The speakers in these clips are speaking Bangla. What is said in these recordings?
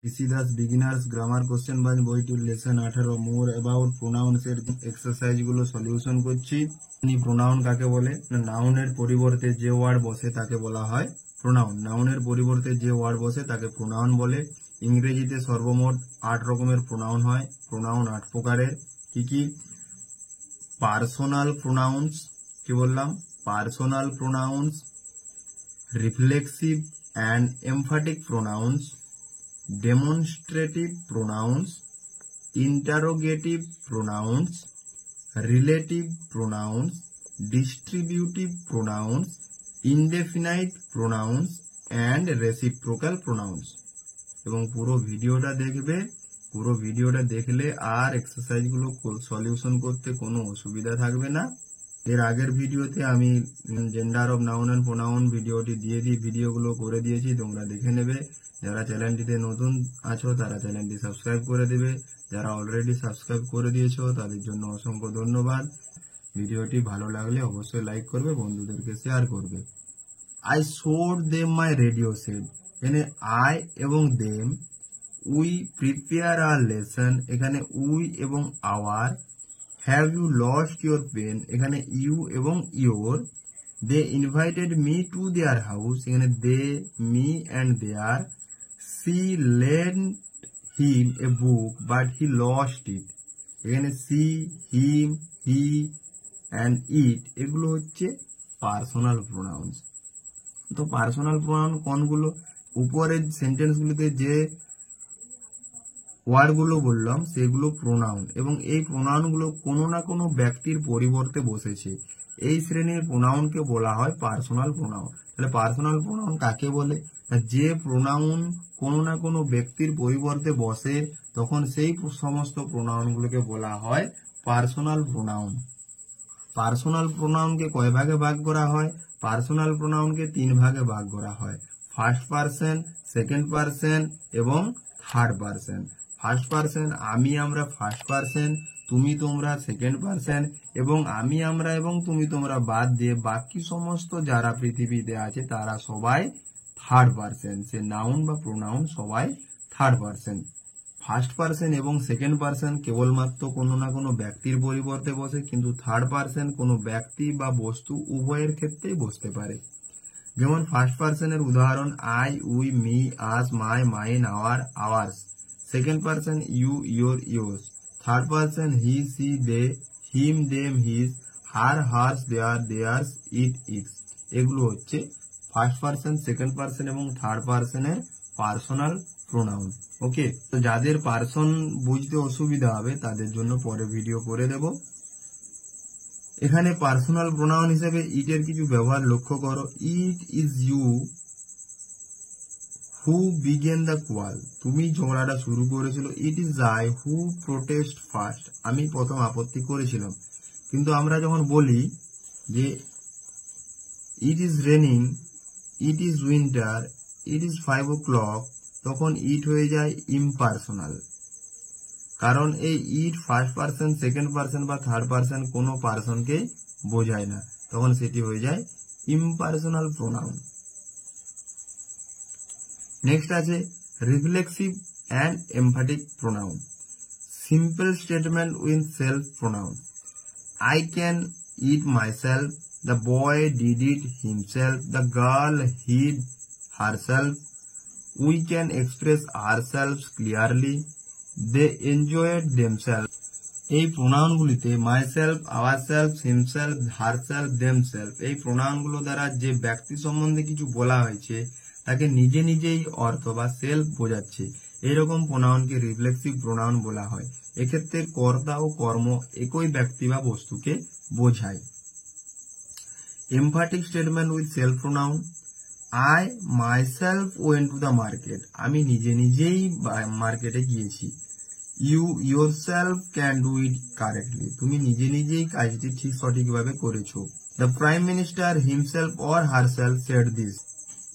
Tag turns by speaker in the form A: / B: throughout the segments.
A: ঋষি দাস বিগিনার্স গ্রামার কোশ্চেন বাজ বইটির লেসন 18 মোর অ্যাবাউট প্রোনাউন্স এর এক্সারসাইজ গুলো সলিউশন করছি। প্রোনাউন কাকে বলে? নাউনের পরিবর্তে যে ওয়ার্ড বসে তাকে বলা হয় প্রোনাউন। নাউনের পরিবর্তে যে ওয়ার্ড বসে তাকে প্রোনাউন বলে। ইংরেজিতে সর্বমোট 8 রকমের প্রোনাউন হয়। প্রোনাউন 8 প্রকারের। কি কি? পার্সোনাল প্রোনাউন্স, কি বললাম? Personal pronouns, reflexive and emphatic pronounce, demonstrative pronouns, interrogative pronouns, relative pronouns, distributive pronouns, indefinite pronouns and reciprocal pronouns। এবং পুরো ভিডিওটা দেখবে। পুরো ভিডিওটা দেখলে আর এক্সারসাইজ গুলো সলিউশন করতে কোনো অসুবিধা থাকবে না। এর আগের ভিডিওতে আমি gender of noun and pronoun ভিডিওটি দিয়ে ভিডিওগুলো করে দিয়েছি, তোমরা দেখে নেবে। যারা চ্যানেলটিতে নতুন আছো তারা চ্যানেলটি সাবস্ক্রাইব করে দেবে। যারা অলরেডি সাবস্ক্রাইব করে দিয়েছো তাদের জন্য অসংখ্য ধন্যবাদ। ভিডিওটি ভালো লাগলে অবশ্যই লাইক করবে, বন্ধুদেরকে শেয়ার করবে। I showed them my radio set. এখানে আই এবং them, we prepare our lesson, এখানে উই এবং our. Have you lost your pen, এখানে ইউ এবং your. They invited me to their house, এখানে they, me and their. She lent him a book but he lost it, এখানে she, him, he and it এগুলো হচ্ছে পার্সোনাল প্রোনাউন্স। তো পার্সোনাল প্রোনাউন কোনগুলো? উপরের সেন্টেন্স গুলিতে যে ওয়ার্ড গুলো বললাম সেগুলো প্রোনাউন, এবং এই প্রোনাউন গুলো কোনো না কোনো ব্যক্তির পরিবর্তে বসেছে। এই শ্রেণীর প্রোনাউনকে বলা হয় পার্সোনাল প্রোনাউন। তাহলে পার্সোনাল প্রোনাউন কাকে বলে? যে প্রোনাউন কোনো না কোনো ব্যক্তির পরিবর্তে বসে তখন সেই সমস্ত প্রোনাউন গুলোকে বলা হয় পার্সোনাল প্রোনাউন। পার্সোনাল প্রোনাউনকে কয় ভাগে ভাগ করা হয়? পার্সোনাল প্রোনাউনকে 3 ভাগে ভাগ করা হয়। ফার্স্ট পারসন, সেকেন্ড পারসন এবং থার্ড পারসন। ফার্স্ট পারসন আমি, আমরা ফার্স্ট পারসন, তুমি, তোমরা সেকেন্ড পারসন, এবং আমি, আমরা এবং তুমি, তোমরা বাদ দিয়ে বাকি সমস্ত যারা পৃথিবীতে আছে তারা সবাই থার্ড পারসন। সে নাউন বা প্রোনাউন সবাই থার্ড পারসন। ফার্স্ট পারসন এবং সেকেন্ড পারসন কেবলমাত্র কোনো না কোনো ব্যক্তির পরিবর্তে বসে, কিন্তু থার্ড পারসন কোনো ব্যক্তি বা বস্তু উভয়ের ক্ষেত্রেই বসতে পারে। যেমন ফার্স্ট পারসনের উদাহরণ I, we, me, us, my, mine, our, ours. Second person you, your, yours. Third person he, she, they, him, them, his, her, hers, their, theirs, it, its. এগুলো হচ্ছে ফার্স্ট পারসন, সেকেন্ড পারসন এবং থার্ড পারসনের পার্সোনাল প্রোনাউন। ওকে, তো যাদের পার্সন বুঝতে অসুবিধা হবে তাদের জন্য পরে ভিডিও করে দেব। এখানে পার্সোনাল প্রোনাউন হিসেবে ইট এর কিছু ব্যবহার লক্ষ্য করো। It is you who began the quarrel, তুমি ঝগড়াটা শুরু করেছিল। It is I who protest first, আমি প্রথম আপত্তি করেছিলাম। কিন্তু আমরা যখন বলি যে it is raining, it is winter, it is 5 o'clock, তখন ইট হয়ে যায় ইমপার্সোনাল। কারণ এই it first person, second person বা থার্ড পারসন কোনো পারসনকে বোঝায় না, তখন সেটি হয়ে যায় ইমপার্সোনাল প্রোনাউন। নেক্সট আছে reflexive and emphatic pronoun. Simple statement with self pronoun. I can it myself, the boy did it himself, the girl hid herself, we can express ourselves clearly, they enjoyed themselves। এই প্রোনাউনগুলিতে myself, ourselves, himself, herself, themselves এই প্রোনাউনগুলো দ্বারা যে ব্যক্তি সম্বন্ধে কিছু বলা হয়েছে তাকে নিজে নিজেই অর্থ বা সেলফ বোঝাচ্ছে। এইরকম প্রোনাউনকে রিফ্লেক্সিভ প্রোনাউন বলা হয়। এক্ষেত্রে কর্তা ও কর্ম একই ব্যক্তি বা বস্তুকে বোঝায়। Emphatic statement with self pronoun. I myself went to the market, আমি নিজে নিজেই মার্কেটে গিয়েছি। You yourself can do it correctly, তুমি নিজে নিজেই কাজটি ঠিক সঠিকভাবে করেছো। The prime minister himself or herself said this.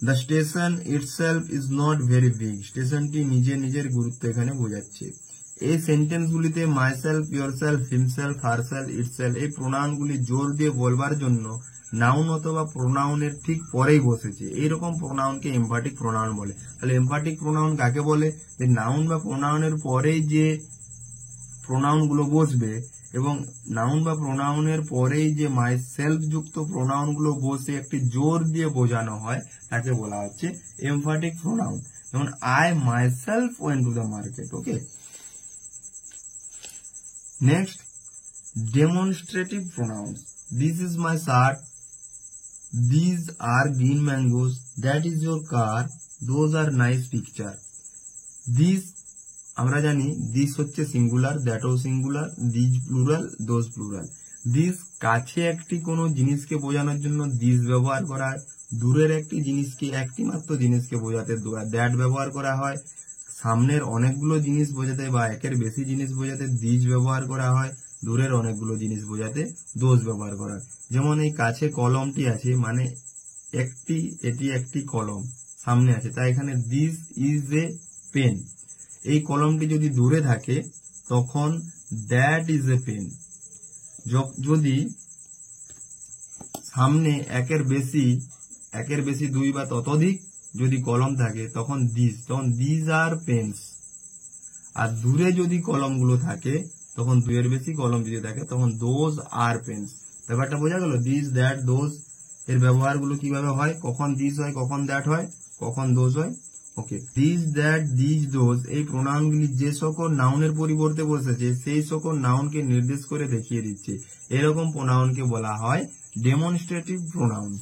A: The station itself is not very big, স্টেশনটি নিজে নিজের গুরুত্ব এখানে বোঝাচ্ছে। এই সেন্টেন্সগুলিতে myself, yourself, himself, herself, itself এই প্রোনাউনগুলি জোর দিয়ে বলবার জন্য নাউন অথবা প্রোনাউনের ঠিক পরেই বসেছে। এইরকম প্রোনাউনকে এমফ্যাটিক প্রোনাউন বলে। তাহলে এমফ্যাটিক প্রোনাউন কাকে বলে? যে নাউন বা প্রোনাউনের পরেই যে প্রোনাউনগুলো বসবে এবং নাউন বা প্রোনাউনের পরেই যে মাইসেলফ যুক্ত প্রোনাউনগুলো বসে একটি জোর দিয়ে বোঝানো হয় তাকে বলা হচ্ছে এমফ্যাটিক প্রোনাউন। যেমন I myself went to the market. Okay, next demonstrative pronouns. This is my shirt, this are green mangoes, that is your car, those are nice picture. This আমরা জানি দিস হচ্ছে সিঙ্গুলার, দ্যাটও singular, this plural, those plural. This কাছে একটি কোনো জিনিসকে বোঝানোর জন্য দিস ব্যবহার করা হয়। দূরের একটি জিনিসকে, একটি মাত্র জিনিসকে বোঝাতে দ্যাট ব্যবহার করা হয়। সামনের অনেকগুলো জিনিস বোঝাতে বা একের বেশি জিনিস বোঝাতে দিস ব্যবহার করা হয়। দূরের অনেকগুলো জিনিস বোঝাতে দোজ ব্যবহার করা হয়। যেমন এই কাছে কলমটি আছে, মানে এটি একটি কলম সামনে আছে, তাই এখানে দিস ইজ এ পেন। এই কলমটি যদি দূরে থাকে তখন দ্যাট ইজ এ পেন। যদি সামনে একের বেশি দুই বা ততোধিক যদি কলম থাকে তখন দিস আর পেন্স। আর দূরে যদি কলমগুলো থাকে তখন দুইয়ের বেশি কলম যদি থাকে তখন দোজ আর পেন্স। ব্যাপারটা বোঝা গেল? দিস, দ্যাট, দোজ এর ব্যবহারগুলো কিভাবে হয়, কখন দিস হয়, কখন দ্যাট হয়, কখন দোজ হয়। ওকে, দিস, দ্যাট, দিস, দোজ এই প্রোনাউনগুলি যে সকল নাউনের পরিবর্তে বসেছে সেই সকল নাউনকে নির্দেশ করে দেখিয়ে দিচ্ছে। এরকম প্রোনাউনকে বলা হয় ডেমনস্ট্রেটিভ প্রোনাউন্স।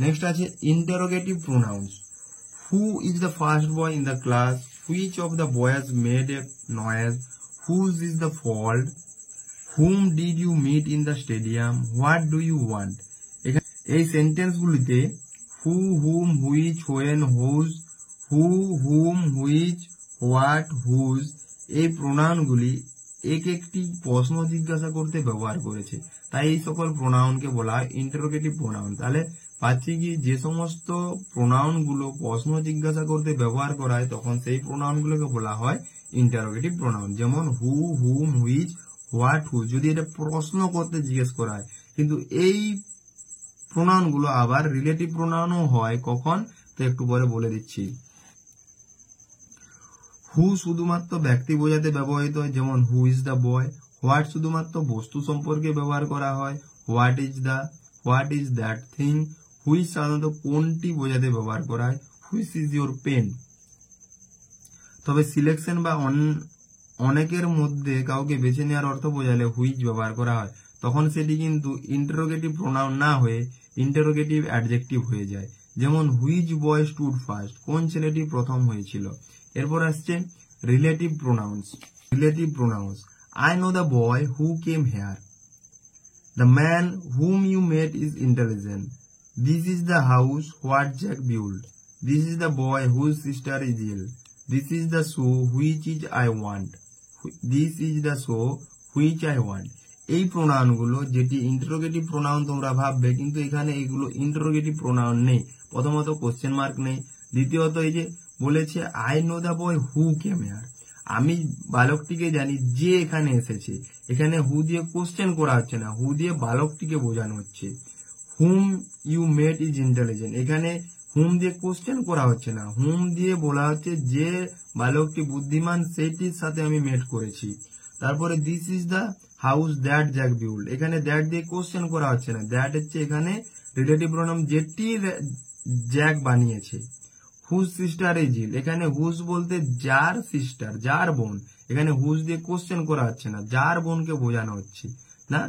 A: নেক্সট আছে interrogative pronouns. Who is the first boy in the class, which of the boys made a noise, whose is the fault, whom did you meet in the stadium, what do you want. এই সেন্টেন্সগুলিতে who, whom, which, when, whose, who, whom, which, what, whose এই প্রোনাউনগুলি একটি প্রশ্ন জিজ্ঞাসা করতে ব্যবহার করেছে, তাই এই সকল প্রোনাউনকে বলা হয় ইন্টারোগেটিভ প্রোনাউন। তাহলে পাচ্ছি কি, যে সমস্ত প্রোনাউনগুলো প্রশ্ন জিজ্ঞাসা করতে ব্যবহার করা হয় তখন সেই প্রোনাউনগুলোকে বলা হয় ইন্টারোগেটিভ প্রোনাউন। যেমন হু, হুম, হুইচ, হোয়াট, হুজ যদি এটা প্রশ্ন করতে জিজ্ঞেস করা হয়। কিন্তু এই প্রোনাউনগুলো আবার রিলেটিভ প্রোনাউনও হয়। কখন, তো একটু পরে বলে দিচ্ছি। হু শুধুমাত্র ব্যক্তি বোঝাতে ব্যবহৃত হয়, যেমন হু ইজ দ্য বয়। হোয়াট শুধুমাত্র বস্তু সম্পর্কে ব্যবহার করা হয়, what is that thing. Which সাধারণত কোনটি বোঝাতে ব্যবহার করা হয়, হুইচ ইজ ইয়োর পেন। তবে সিলেকশন বা অনেকের মধ্যে কাউকে বেছে নেওয়ার অর্থ বোঝালে হুইচ ব্যবহার করা হয়, তখন সেটি কিন্তু ইন্টারোগেটিভ প্রোনাউন না হয়ে ইন্টারোগেটিভ অ্যাডজেক্টিভ হয়ে যায়। যেমন হুইচ বয় স্টুড ফার্স্ট, কোন ছেলেটি প্রথম হয়েছিল। এরপর আসছে relative pronouns. I know the boy who came here, the man whom you met is intelligent, this is the house what Jack build, this is the boy whose sister is ill, this is the show which is I want, this is the show which I want. এই প্রোনাউনগুলো যেটি ইন্টারোগেটিভ প্রোনাউন তোমরা ভাববে, কিন্তু এখানে এইগুলো ইন্টারোগেটিভ প্রোনাউন নেই। প্রথমত কোশ্চেন মার্ক নেই, দ্বিতীয়ত এই যে বলেছে I know the boy who came hair, আমি বালকটিকে জানি যে এখানে এসেছে। এখানে হু দিয়ে কোশ্চেন করা হচ্ছে না, হু দিয়ে বালকটিকে বোঝানো হচ্ছে। হুম ইউ মেট ইজ ইন্টেলিজেন্ট, এখানে হুম দিয়ে কোশ্চেন করা হচ্ছে না, হুম দিয়ে বলা হচ্ছে যে বালকটি বুদ্ধিমান সেইটির সাথে আমি মেট করেছি। তারপরে this is the house that Jack build, এখানে দ্যাট দিয়ে কোশ্চেন করা হচ্ছে না, দ্যাট হচ্ছে এখানে রিলেটিভ প্রোনাউন যেটি জ্যাক বানিয়েছে। হুজ সিস্টার ইজ ইল, এখানে হুজ বলতে যার সিস্টার, যার বোন, এখানে হুজ দিয়ে কোশ্চেন করা হচ্ছে না, যার বোনকে বোঝানো হচ্ছে না,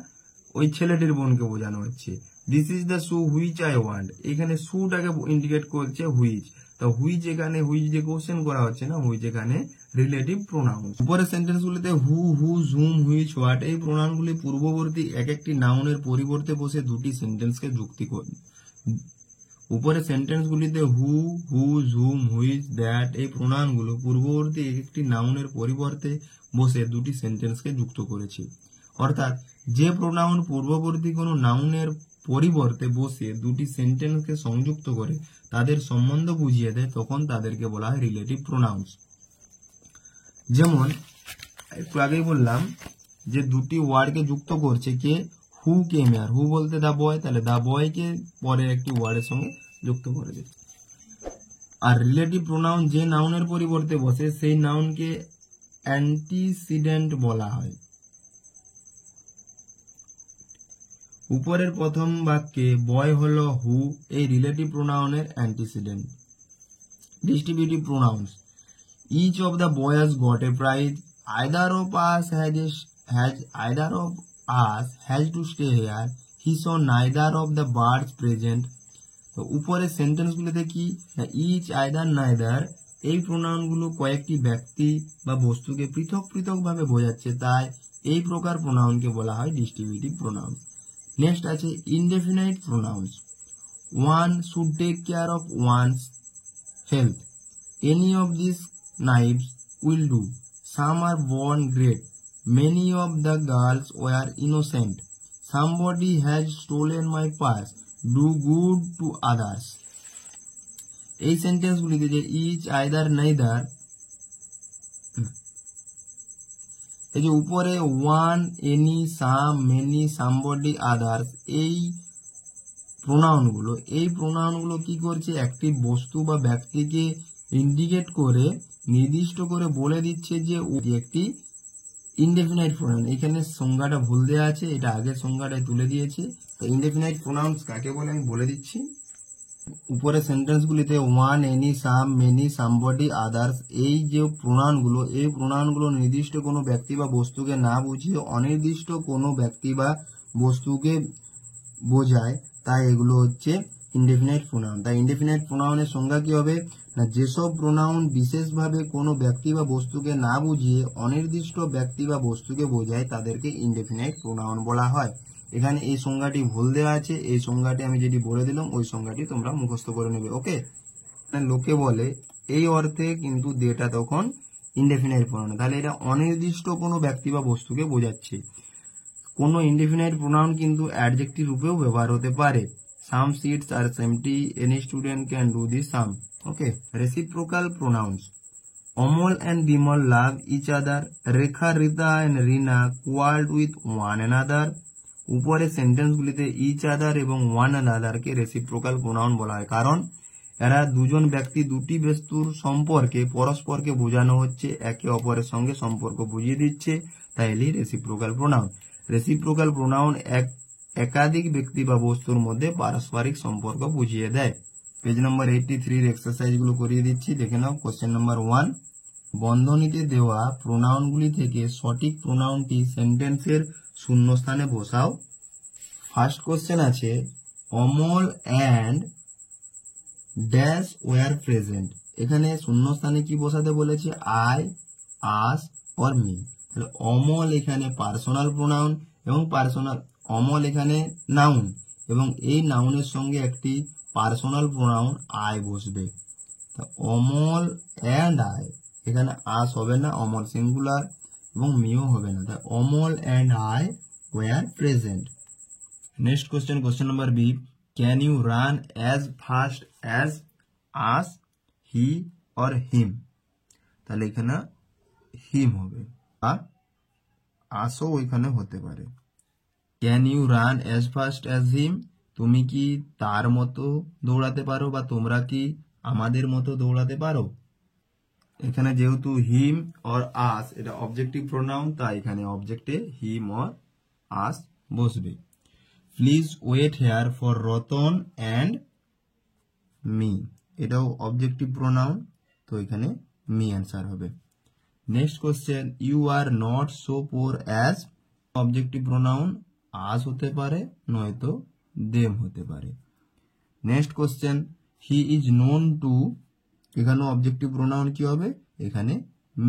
A: ওই ছেলেটির বোনকে বোঝানো হচ্ছে। This is the shoe which I want, এখানে শুটাকে ইন্ডিকেট করছে হুইচ, তো হুইচ এখানে হুইচ দিয়ে কোশ্চেন করা হচ্ছে না, হুইচ এখানে রিলেটিভ প্রোনাউন। উপরের সেন্টেন্স গুলিতে হু, হুজ, হুম, হুইচ, হোয়াট এই প্রোনাউন গুলি পূর্ববর্তী এক একটি নাউনের পরিবর্তে বসে দুটি সেন্টেন্সকে যুক্তি করে। উপরে সেন্টেন্সগুলিতে হু, হুজ, হুম, হুইচ, দ্যাট এই প্রোনাউনগুলো পূর্ববর্তী একটি নাউনের পরিবর্তে বসে দুটি সেন্টেন্সকে যুক্ত করেছে। অর্থাৎ যে প্রোনাউন পূর্ববর্তী কোনো নাউনের পরিবর্তে বসে দুটি সেন্টেন্সকে সংযুক্ত করে তাদের সম্বন্ধ বুঝিয়ে দেয়, তখন তাদেরকে বলা হয় রিলেটিভ প্রোনাউন্স। যেমন একটু আগেই বললাম যে দুটি ওয়ার্ডকে যুক্ত করছে কে, হু কেম হিয়ার, হু বলতে দা বয়, তাহলে দা বয়কে পরের একটি ওয়ার্ডের সঙ্গে যুক্ত করে দিচ্ছে। আর রিলেটিভ প্রোনাউন যে নাউনের পরিবর্তে বসে সেই নাউনকে অ্যান্টিসিডেন্ট বলা হয়। উপরের প্রথম বাক্যে বয় হলো হু, এই রিলেটিভ প্রোনাউনের antecedent. Distributive pronouns, each of the boys got a prize, either of us has to stay here, he saw neither of the birds present. তো উপরের সেন্টেন্সগুলোতে কি, ইচ, আইদার, নাইদার এই প্রোনাউনগুলো কয়েকটি ব্যক্তি বা বস্তুকে পৃথক পৃথক ভাবে বোঝাচ্ছে, তাই এই প্রকার প্রোনাউনকে বলা হয় ডিস্ট্রিবিউটিভ প্রোনাউন। নেক্সট আছে indefinite pronouns, one should take care of one's health, any of this knives will do, some are born great, many of the girls were innocent, somebody has stolen my purse, do good to others। এই সেন্টেন্সগুলিতে যে ইচ, আইদার, নাইদার, এই যে উপরে ওয়ান, এনি, সাম, মেনি, সামবডি, আদার্স এই প্রোনাউনগুলো কি করছে, একটি বস্তু বা ব্যক্তিকে ইন্ডিকেট করে নির্দিষ্ট করে বলে দিচ্ছে যে একটি ইনডেফিনাইট প্রোনাউন। এখানে সংজ্ঞাটা ভুল দেওয়া আছে, এটা আগের সংজ্ঞাটায় তুলে দিয়েছে। তো ইনডেফিনাইট প্রোনাউন্স কাকে বলে আমি বলে দিচ্ছি। উপরে সেন্টেন্সগুলিতে ওয়ান, এনি, সাম, মেনি, সামবডি, আদার্স এই যে প্রোনাউনগুলো নির্দিষ্ট কোনো ব্যক্তি বা বস্তুকে না বুঝিয়ে অনির্দিষ্ট কোনো ব্যক্তি বা বস্তুকে বোঝায়, তাই এগুলো হচ্ছে ইনডেফিনাইট প্রোনাউন। তাই ইনডেফিনাইট প্রোনাউনের সংজ্ঞা কি হবে না, যেসব প্রোনাউন বিশেষভাবে কোনো ব্যক্তি বা বস্তুকে না বুঝিয়ে অনির্দিষ্ট ব্যক্তি বা বস্তুকে বোঝায় তাদেরকে ইনডেফিনাইট প্রোনাউন বলা হয়। এখানে এই সংজ্ঞাটি ভুল দেওয়া আছে, এই সংজ্ঞাটি আমি যেটি বলে দিলাম ওই সংজ্ঞাটি তোমরা মুখস্থ করে নেবে। ওকে, লোকে বলে এই অর্থে, কিন্তু দেটা তখন ইনডেফিনাইট প্রোনাউন, তাহলে এটা অনির্দিষ্ট কোনো ব্যক্তি বা বস্তুকে বোঝাচ্ছে। কোনো ইনডেফিনাইট প্রোনাউন কিন্তু অ্যাডজেক্টিভ রূপেও ব্যবহার হতে পারে। Some seats are empty, any student can do the sum. Okay, reciprocal pronouns, Amol and Bimal love each other, Rekha, Rita and Rina quarreled with one another। উপরে সেন্টেন্সগুলিতে ইচ আদার এবং ওয়ান আনাদারকে রেসিপ্রোকাল প্রোনাউন বলা হয়, কারণ এরা দুজন ব্যক্তি দুটি বস্তুর সম্পর্কে পরস্পরকে বোঝানো হচ্ছে, একে অপরের সঙ্গে সম্পর্ক বুঝিয়ে দিচ্ছে, তাই এলি রেসিপ্রোকাল প্রোনাউন। রেসিপ্রোকাল প্রোনাউন একাধিক ব্যক্তি বা বস্তুর মধ্যে পারস্পরিক সম্পর্ক বুঝিয়ে দেয়। পেজ নম্বর 83 এক্সারসাইজ গুলো করিয়ে দিচ্ছি, দেখে নাও। কোশ্চেন নাম্বার 1, বন্ধনীতে দেওয়া প্রোনাউনগুলি থেকে সঠিক প্রোনাউনটি সেন্টেন্সের শূন্যস্থানে বসাও। ফার্স্ট কোশ্চেন আছে, Amal and dash were present. এখানে শূন্যস্থানে কি বসাতে বলেছে, আই, আস অর মি। তাহলে অমল এখানে পার্সোনাল প্রোনাউন এবং অমল এখানে নাউন, এবং এই নাউনের সঙ্গে একটি পার্সোনাল প্রোনাউন আই বসবে। অমল অ্যান্ড আই, এখানে আস হবে না, অমল সিঙ্গুলার, এবং মিও হবে না, তাই Amal and I were present. Next question, question number B, can you run as fast as us, he or him. তাহলে এখানে হিম হবে, আর আসও ওইখানে হতে পারে। Can you run as fast as him, তুমি কি তার মতো দৌড়াতে পারো, বা তোমরা কি আমাদের মতো দৌড়াতে পারো। এখানে যেহেতু হিম অর আস এটা অবজেক্টিভ প্রোনাউন, তাই এখানে অবজেক্টে হিম অর আস বসবে। Please wait here for Ratan and me, এটাও অবজেক্টিভ প্রোনাউন, তো এখানে মি অ্যান্সার হবে। Next question, you are not so poor as, objective pronoun us হতে পারে, নয়তো দেম হতে পারে। Next question, he is known to, এখানে অবজেক্টিভ প্রোনাউন কি হবে, এখানে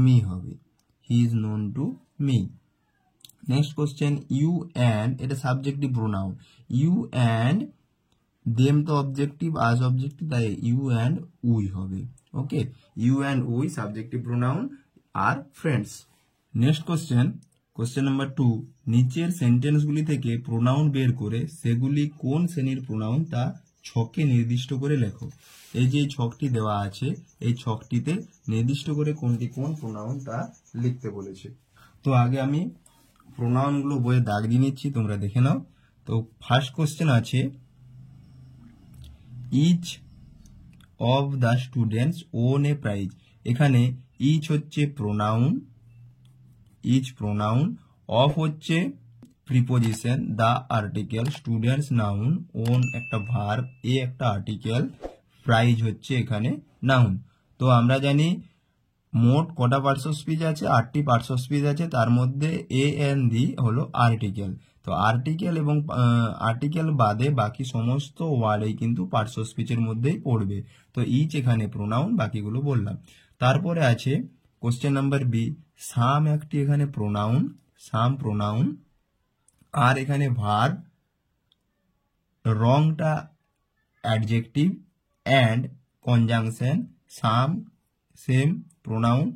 A: মি হবে, he is known to me. Next question, you and, এটা subjective pronoun, you and them তো অবজেক্টিভ, আস অবজেক্টিভ, তাই ইউ অ্যান্ড উই হবে। Okay, you and we subjective pronoun are friends. Next question, question number 2, নিচের সেন্টেন্সগুলি থেকে প্রোনাউন বের করে সেগুলি কোন শ্রেণীর প্রোনাউন তা ছকে নির্দিষ্ট করে লেখো। এই যে ছকটি দেওয়া আছে, এই ছকটিতে নির্দিষ্ট করে কোনটি কোন প্রোনাউন তা লিখতে বলেছে। তো আগে আমি প্রোনাউনগুলো বইয়ে দাগ দিয়ে নিচ্ছি, তোমরা দেখে নাও। তো ফার্স্ট কোশ্চেন আছে, each of the students won a prize. এখানে ইচ হচ্ছে প্রোনাউন, ইচ প্রোনাউন, অফ হচ্ছে preposition, the article, students noun, won একটা ভার্ব, এ একটা আর্টিকেল, প্রাইজ হচ্ছে এখানে নাউন। তো আমরা জানি মোট কটা পার্টস অফ স্পিচ আছে, 8টি পার্টস অফ স্পিচ আছে, তার মধ্যে এ এন দি হলো আর্টিকেল। তো আর্টিকেল এবং আর্টিকেল বাদে বাকি সমস্ত ওয়ার্ডই কিন্তু পার্টস অফ স্পিচের মধ্যেই পড়বে। তো ইচ এখানে প্রোনাউন, বাকিগুলো বললাম। তারপরে আছে কোশ্চেন নাম্বার বি, সাম একটি এখানে প্রোনাউন, সাম প্রোনাউন, আর এখানে ভার্ব, রংটা adjective, and conjunction, some same pronoun,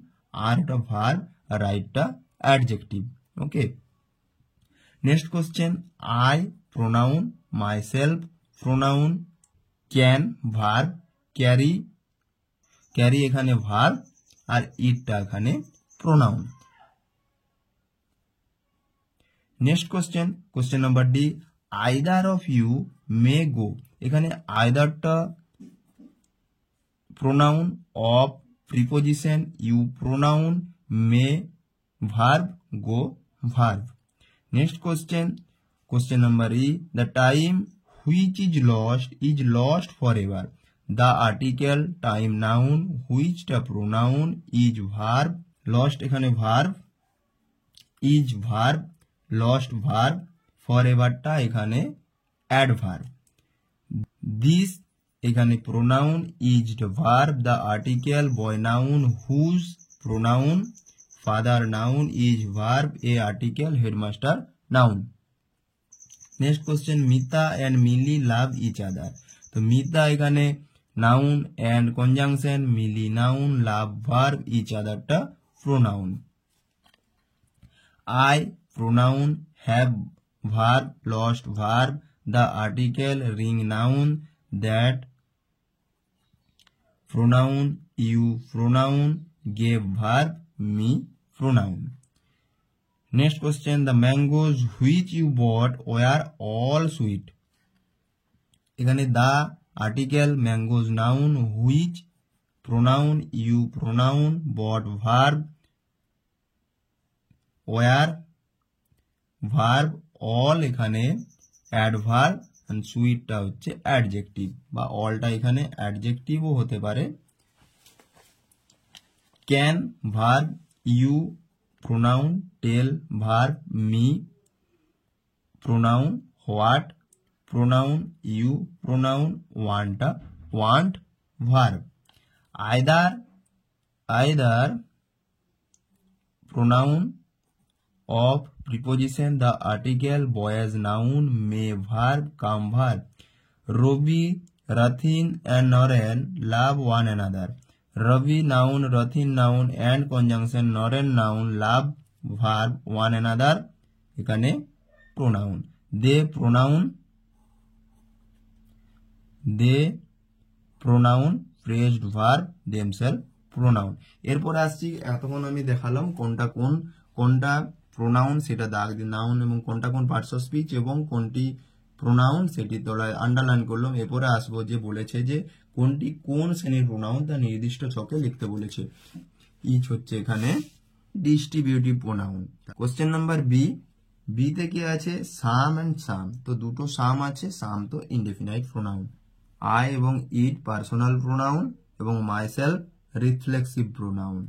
A: আর একটা ভার্ব, রাইটটা adjective. Okay, next question, I pronoun, myself pronoun, can verb, carry, carry এখানে ভার্ব, আর ইটটা এখানে pronoun. Next question, question number D, either of you may go. এখানে আইদারটা pronoun, of preposition, you pronoun, may verb, go verb. Next question, question number E, the time which is lost for ever. The article, time noun, হুইচটা pronoun, is verb, lost এখানে verb, is verb, lost verb, for এভারটা এখানে অ্যাডভার্ব। দিস এখানে pronoun, is verb, the article, boy noun, whose pronoun, father noun, is verb, a article, headmaster noun. Next question, Mita and Mili love each other. তো মিতা এখানে noun and conjunction, Mili noun, love verb, each আদারটা pronoun. I pronoun, have verb, lost verb, the article, ring noun, that pronoun, you pronoun, gave verb, me pronoun. Next question, the mangoes which you bought were all sweet. এখানে the article, mangoes noun, which pronoun, you pronoun, bought verb, were verb, all এখানে অ্যাডভার্ব, এন্ড সুইটটা হচ্ছে অ্যাডজেক্টিভ, বা অলটা এখানে অ্যাডজেক্টিভও হতে পারে। Can verb, you pronoun, tell verb, me pronoun, what pronoun, you pronoun, ওয়ান্টটা want verb. Either pronoun, of preposition, the article, boys noun, may verb, come verb. Ravi, Rathin and Noren love one another. Ravi noun, Rathin noun, and conjunction, Noren noun, love verb, one another এখানে pronoun. They pronoun, praised verb, themselves pronoun. এরপর আসছি, এতক্ষণ আমি দেখালাম কোনটা প্রোনাউন সেটা দাগ দিয়ে, নাউন এবং কোনটা কোন পার্টস অফ স্পিচ এবং কোনটি প্রোনাউন সেটি তলায় আন্ডারলাইন করলাম। এরপরে আসবো যে বলেছে যে কোনটি কোন শ্রেণীর প্রোনাউন তা নির্দিষ্ট ছকে লিখতে বলেছে। ইচ হচ্ছে এখানে distributive pronoun. Question number B তে কি আছে, সাম এন্ড সাম। তো দুটো সাম আছে, সাম তো ইনডেফিনাইট প্রোনাউন। আই এবং ইট পার্সোনাল প্রোনাউন এবং মাইসেলফ রিফ্লেক্সিভ প্রোনাউন।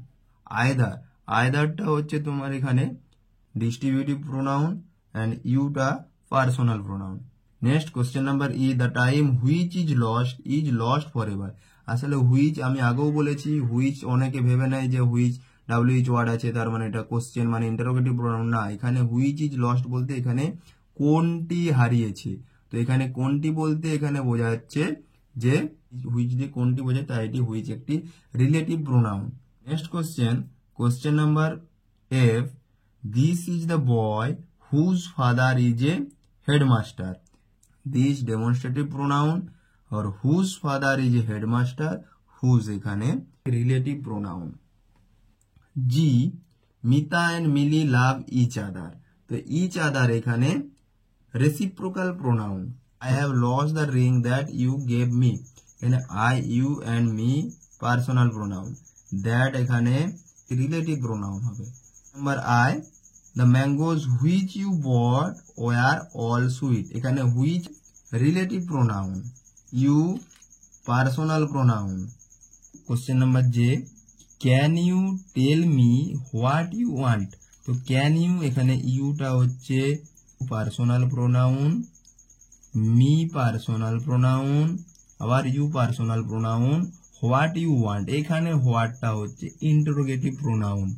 A: আইদারটা হচ্ছে তোমার এখানে ডিস্ট্রিবিউটিভ প্রোনাউন, এন্ড ইউটা personal pronoun. Next question number E, the time which is lost for ever. আসলে হুইচ আমি আগেও বলেছি, হুইচ অনেকে ভেবে নেয় যে হুইচ WH ওয়ার্ড আছে তার মানে এটা কোশ্চেন মানে ইন্টারোগেটিভ প্রোনাউন। না, এখানে হুইচ ইজ লস্ট বলতে এখানে কোনটি হারিয়েছে। তো এখানে কোনটি বলতে এখানে বোঝা যাচ্ছে যে হুইচ দিয়ে কোনটি বোঝায়, তাই এটি হুইচ একটি relative pronoun. Next question number F, this is the boy whose father is a headmaster. This demonstrative pronoun, আর whose father is a headmaster, whose এখানে relative pronoun. G, Mita and Mili love each other. তো ইচ আদার এখানে reciprocal pronoun. I have lost the ring that you gave me, এখানে I, you and me personal pronoun. That এখানে রিলেটিভ প্রোনাউন হবে। Number I, the mangoes which you bought were all sweet, এখানে which relative pronoun, you personal pronoun. Question number J, can you tell me what you want. তো ক্যান ইউ এখানে ইউটা হচ্ছে personal pronoun, me personal pronoun, আবার you personal pronoun, what you want এখানে হোয়াটটা হচ্ছে interrogative pronoun.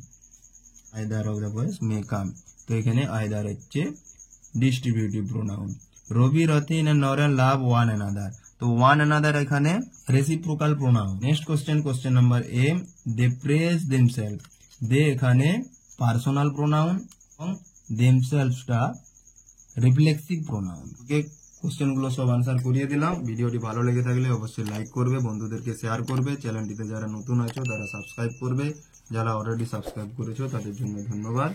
A: Either of the boys may come, তো এখানে আইদার হচ্ছে distributive pronoun. Rabi, Rathin and Naren love one another, তো ওয়ান অ্যানাদার এখানে reciprocal pronoun. Next question, question number A, they praise themselves, they এখানে পার্সোনাল প্রোনাউন এবং দেমসেলফটা রিফ্লেক্সিভ প্রোনাউন। ওকে, কোশ্চেন গুলো সব আনসার করিয়ে দিলাম। ভিডিওটি ভালো লেগে থাকলে অবশ্যই লাইক করবে, বন্ধুদেরকে শেয়ার করবে, চ্যানেলটিতে যারা নতুন আছো তারা সাবস্ক্রাইব করবে, যারা অলরেডি সাবস্ক্রাইব করেছো তাদের জন্য ধন্যবাদ।